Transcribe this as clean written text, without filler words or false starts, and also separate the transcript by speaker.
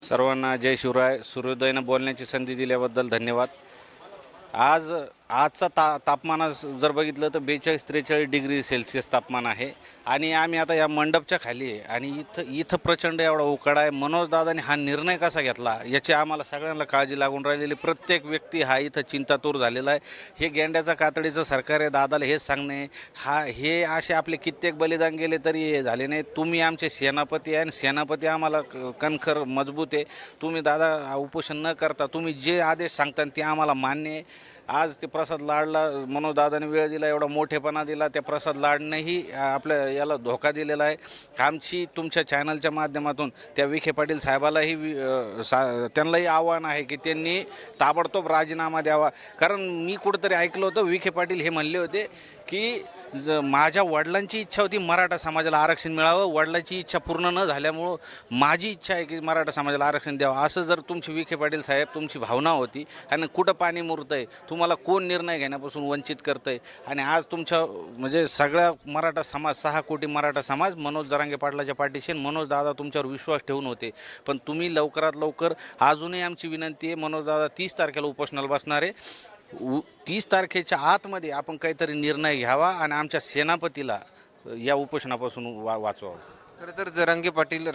Speaker 1: सर्वांना जय शिवराय. सूर्योदयानं बोलण्याची संधी दिल्याबद्दल धन्यवाद. आजचा तापमान जर बघितलं तर 42-43 डिग्री सेल्सिअस तापमान आहे आणि आम्ही आता या मंडपच्या खाली आहे आणि इथं प्रचंड एवढा उकाडा आहे. मनोजदादांनी हा निर्णय कसा घेतला याची आम्हाला सगळ्यांना काळजी लागून राहिलेली. प्रत्येक व्यक्ती हा इथं चिंतातूर झालेला आहे. हे गेंड्याचा कातडीचं सरकार आहे. दादाला हेच सांगणे, हे असे आपले कित्येक बलिदान गेले तरी हे झाले नाही. तुम्ही आमचे सेनापती आहे आणि सेनापती आम्हाला कणखर मजबूत आहे. तुम्ही दादा उपोषण न करता तुम्ही जे आदेश सांगता ते आम्हाला मान्य आहे. आज ते प्रसाद लाडला मनोजदादाने वेळ दिला, एवढा मोठेपणा दिला. त्या प्रसाद लाडनेही आपल्या याला धोका दिलेला आहे. आमची तुमच्या चॅनलच्या माध्यमातून त्या विखे पाटील साहेबालाही त्यांनाही आव्हान आहे की त्यांनी ताबडतोब राजीनामा द्यावा. कारण मी कुठंतरी ऐकलं होतं विखे पाटील हे म्हणले होते की माझ्या वडिलांची इच्छा होती मराठा समाजाला आरक्षण मिळावं, वडिलांची इच्छा पूर्ण न झाल्यामुळं माझी इच्छा आहे की मराठा समाजाला आरक्षण द्यावं. असं जर तुमची विखे पाटील साहेब तुमची भावना होती आणि कुठं पाणी मुरतं आहे, तुम्हाला कोण निर्णय घेण्यापासून वंचित करतं आहे आणि आज तुमच्या म्हणजे सगळ्या मराठा समाज 6 कोटी मराठा समाज मनोज जरांगे पाटलाच्या पाठीशी मनोज दादा तुमच्यावर विश्वास ठेवून होते. पण तुम्ही लवकरात लवकर, अजूनही आमची विनंती आहे, मनोज दादा 30 तारखेला उपोषणाला बसणार आहे. 30 तारखेच्या आतमध्ये आपण काहीतरी निर्णय घ्यावा आणि आमच्या सेनापतीला या उपोषणापासून वाचवावं.
Speaker 2: खरं तर जरांगे पाटील